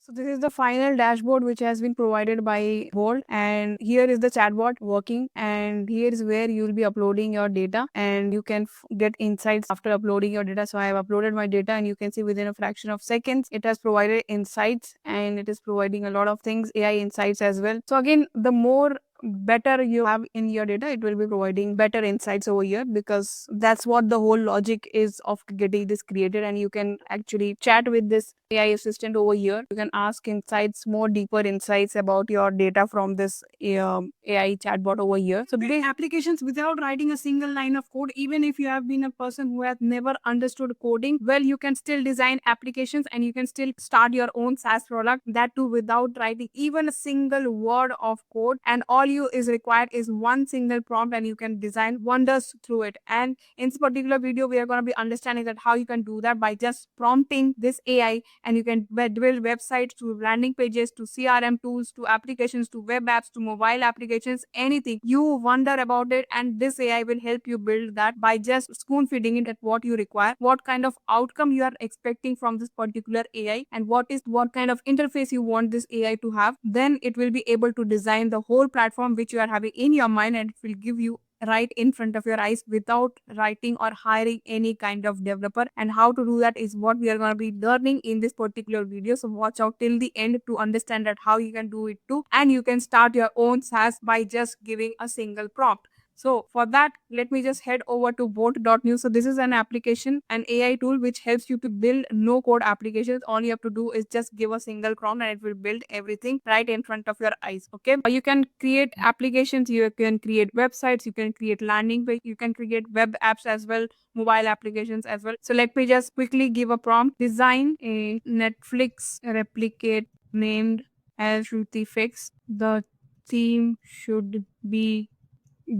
So this is the final dashboard which has been provided by Bolt, and here is the chatbot working, and here is where you will be uploading your data and you can get insights after uploading your data. So I have uploaded my data and you can see within a fraction of seconds it has provided insights, and it is providing a lot of things, AI insights as well. So again, the more better you have in your data, it will be providing better insights over here, because that's what the whole logic is of getting this created. And you can actually chat with this AI assistant over here. You can ask insights, more deeper insights about your data from this AI chatbot over here. So build applications without writing a single line of code. Even if you have been a person who has never understood coding, well, you can still design applications and you can still start your own SaaS product, that too without writing even a single word of code. And all you is required is one single prompt, and you can design wonders through it. And in this particular video, we are going to be understanding that how you can do that by just prompting this AI, and you can build websites to landing pages to CRM tools to applications to web apps to mobile applications, anything you wonder about it, and this AI will help you build that by just spoon feeding it at what you require, what kind of outcome you are expecting from this particular AI, and what kind of interface you want this AI to have. Then it will be able to design the whole platform which you are having in your mind, and it will give you right in front of your eyes without writing or hiring any kind of developer. And how to do that is what we are going to be learning in this particular video. So watch out till the end to understand that how you can do it too, and you can start your own SaaS by just giving a single prompt. So for that, let me just head over to Bolt.news. So this is an application, an AI tool which helps you to build no code applications. All you have to do is just give a single prompt and it will build everything right in front of your eyes. Okay. You can create applications, you can create websites, you can create landing page, you can create web apps as well, mobile applications as well. So let me just quickly give a prompt. Design a Netflix replicate named as Shruti Fix. The theme should be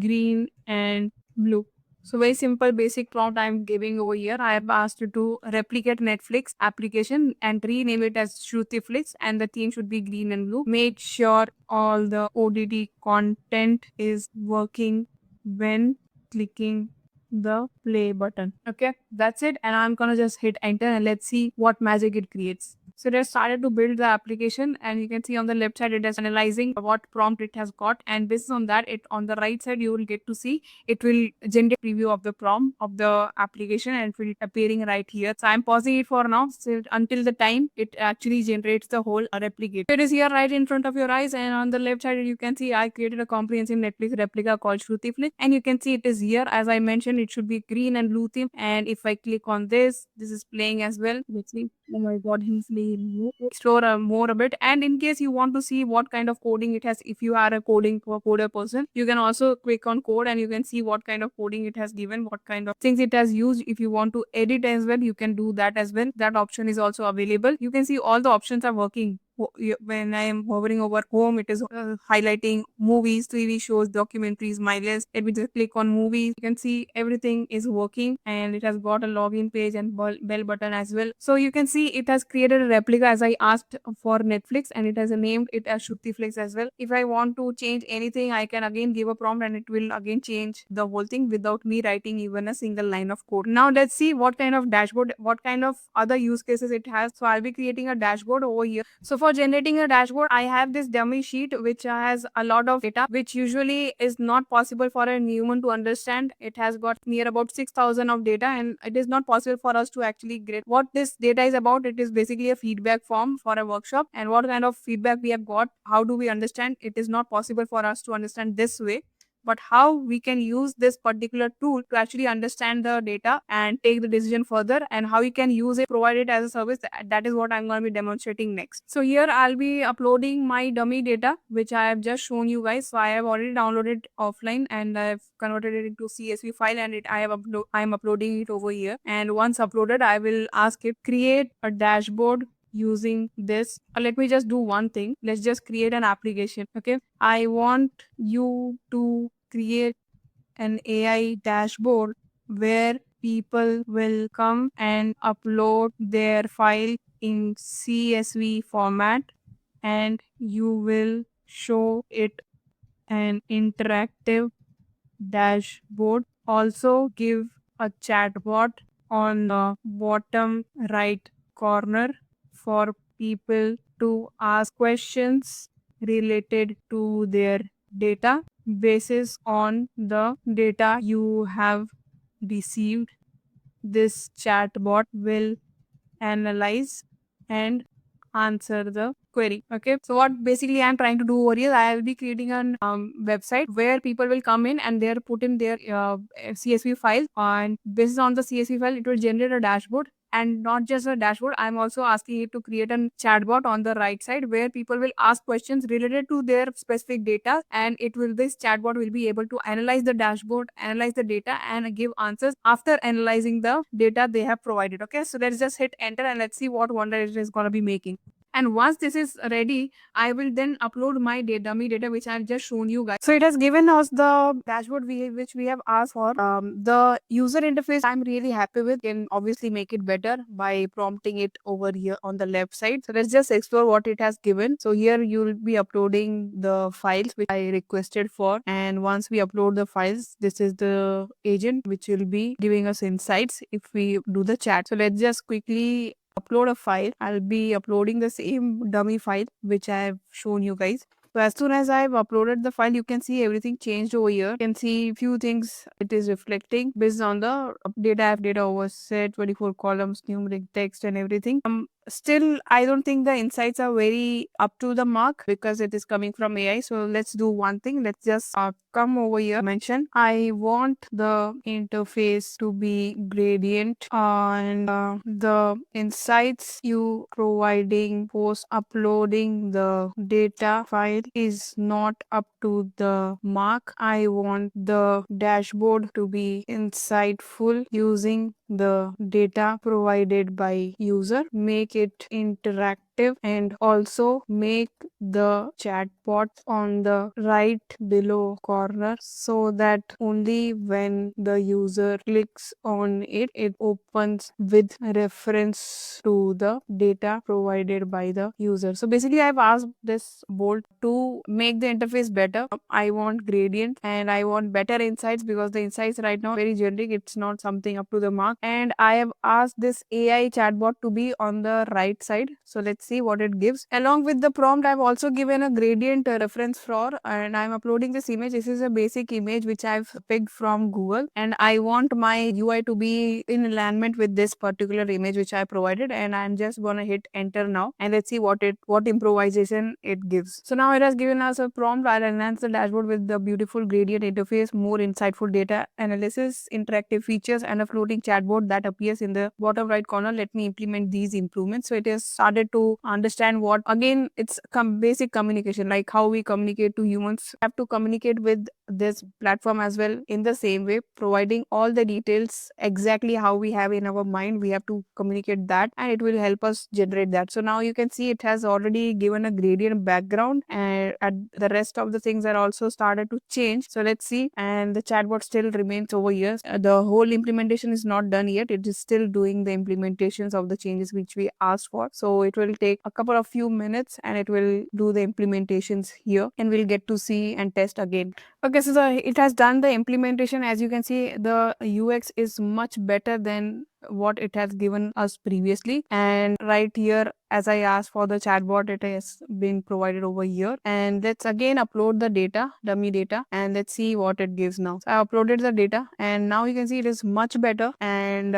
green and blue. So very simple basic prompt I'm giving over here. I have asked you to replicate Netflix application and rename it as Shrutiflix, and the theme should be green and blue. Make sure all the ODD content is working when clicking the play button. Okay, that's it. And I'm gonna just hit enter and let's see what magic it creates. So it has started to build the application, and you can see on the left side it is analyzing what prompt it has got, and based on that, it on the right side you will get to see it will generate preview of the prompt of the application, and it will appearing right here. So I'm pausing it for now, so until the time it actually generates the whole replicate. It is here right in front of your eyes, and on the left side you can see I created a comprehensive Netflix replica called Shrutiflix, and you can see it is here. As I mentioned, it should be green and blue theme, and if I click on this is playing as well. Let's see. Oh my god, he's playing. Explore more a bit, and in case you want to see what kind of coding it has, if you are a coder person, you can also click on code and you can see what kind of coding it has given, what kind of things it has used. If you want to edit as well, you can do that as well. That option is also available. You can see all the options are working. When I am hovering over home, it is highlighting movies, TV shows, documentaries, my list. Let me just click on movies. You can see everything is working, and it has got a login page and bell button as well. So you can see it has created a replica as I asked for Netflix, and it has named it as Shrutiflix as well. If I want to change anything, I can again give a prompt and it will again change the whole thing without me writing even a single line of code. Now let's see what kind of dashboard, what kind of other use cases it has. So I'll be creating a dashboard over here. So for generating a dashboard, I have this dummy sheet which has a lot of data, which usually is not possible for a human to understand. It has got near about 6,000 of data, and it is not possible for us to actually get what this data is about. It is basically a feedback form for a workshop, and what kind of feedback we have got, how do we understand? It is not possible for us to understand this way, but how we can use this particular tool to actually understand the data and take the decision further, and how you can use it, provide it as a service. That is what I'm going to be demonstrating next. So here I'll be uploading my dummy data which I have just shown you guys. So I have already downloaded offline and I've converted it into CSV file, and I'm uploading it over here. And once uploaded, I will ask it create a dashboard using this. Let me just do one thing. Let's just create an application. Okay, I want you to create an AI dashboard where people will come and upload their file in CSV format, and you will show it an interactive dashboard. Also give a chatbot on the bottom right corner for people to ask questions related to their data. Basis on the data you have received, this chatbot will analyze and answer the query. Okay, so what basically I'm trying to do over here, I will be creating an website where people will come in and they're put in their CSV file, and based on the CSV file it will generate a dashboard. And not just a dashboard, I'm also asking it to create a chatbot on the right side where people will ask questions related to their specific data, and this chatbot will be able to analyze the dashboard, analyze the data, and give answers after analyzing the data they have provided. Okay, so let's just hit enter and let's see what wonder it is going to be making. And once this is ready, I will then upload my dummy data which I've just shown you guys. So it has given us the dashboard which we have asked for. The user interface I'm really happy with. Can obviously make it better by prompting it over here on the left side. So let's just explore what it has given. So here you'll be uploading the files which I requested for, and once we upload the files, this is the agent which will be giving us insights if we do the chat. So let's just quickly upload a file. I'll be uploading the same dummy file which I have shown you guys. So as soon as I've uploaded the file, you can see everything changed over here. You can see few things it is reflecting based on the data overset, 24 columns, numeric text and everything. Still, I don't think the insights are very up to the mark because it is coming from AI. So let's do one thing. Let's just come over here, mention I want the interface to be gradient, and the insights you providing post uploading the data file is not up to the mark. I want the dashboard to be insightful using the data provided by user. Make it interactive and also make the chatbot on the right below corner so that only when the user clicks on it, it opens with reference to the data provided by the user. So basically I've asked this bolt to make the interface better. I want gradient and I want better insights because the insights right now very generic. It's not something up to the mark. And I have asked this AI chatbot to be on the right side. So let's see what it gives. Along with the prompt, I've also given a gradient reference for, and I'm uploading this image. This is a basic image which I've picked from Google, and I want my UI to be in alignment with this particular image which I provided. And I'm just gonna hit enter now, and let's see what improvisation it gives. So now it has given us a prompt. I'll enhance the dashboard with the beautiful gradient interface, more insightful data analysis, interactive features, and a floating chatbot that appears in the bottom right corner. Let me implement these improvements. So it has started to understand what, again, it's basic communication, like how we communicate to humans. We have to communicate with this platform as well in the same way, providing all the details exactly how we have in our mind. We have to communicate that, and it will help us generate that. So now you can see it has already given a gradient background, and the rest of the things are also started to change. So let's see, and the chatbot still remains over here. The whole implementation is not done yet. It is still doing the implementations of the changes which we asked for. So it will take a couple of few minutes and it will do the implementations here, and we'll get to see and test again. Okay, so it has done the implementation. As you can see, the UX is much better than what it has given us previously. And right here, as I asked for the chatbot, it has been provided over here. And let's again upload the data, dummy data, and let's see what it gives now. So I uploaded the data, and now you can see it is much better, and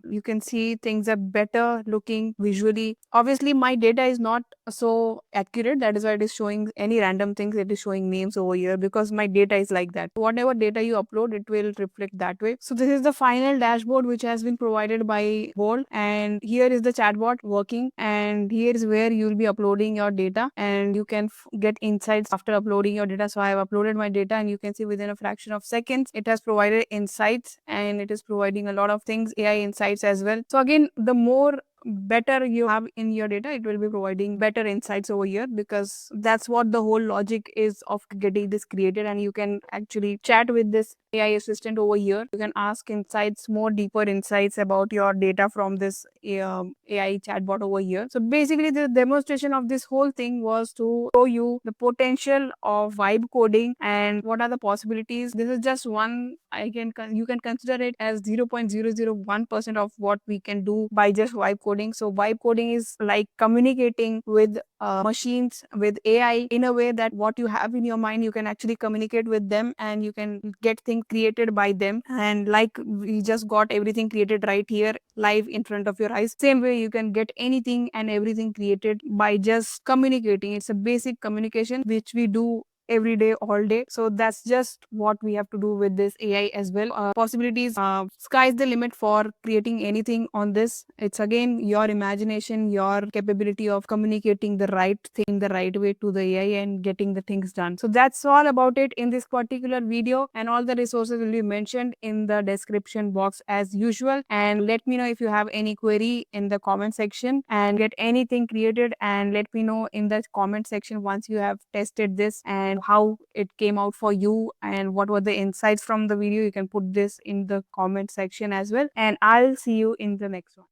you can see things are better looking visually. Obviously, my data is not so accurate. That is why it is showing any random things. It is showing names over here because my data is like that. Whatever data you upload, it will reflect that way. So this is the final dashboard which has been provided by Bolt, and here is the chatbot working, and here is where you will be uploading your data, and you can get insights after uploading your data. So I have uploaded my data, and you can see within a fraction of seconds it has provided insights, and it is providing a lot of things, AI insights as well. So again, the more better you have in your data, it will be providing better insights over here, because that's what the whole logic is of getting this created. And you can actually chat with this AI assistant over here. You can ask insights, more deeper insights about your data from this AI chatbot over here. So basically the demonstration of this whole thing was to show you the potential of vibe coding and what are the possibilities. This is just one, you can consider it as 0.001% of what we can do by just vibe coding. coding. So vibe coding is like communicating with machines, with AI, in a way that what you have in your mind, you can actually communicate with them and you can get things created by them. And like we just got everything created right here live in front of your eyes, same way you can get anything and everything created by just communicating. It's a basic communication which we do every day, all day. So that's just what we have to do with this AI as well. Possibilities, sky's the limit for creating anything on this. It's again your imagination, your capability of communicating the right thing the right way to the AI and getting the things done. So that's all about it in this particular video, and all the resources will be mentioned in the description box as usual. And let me know if you have any query in the comment section and get anything created, and let me know in the comment section once you have tested this and how it came out for you and what were the insights from the video. You can put this in the comment section as well, and I'll see you in the next one.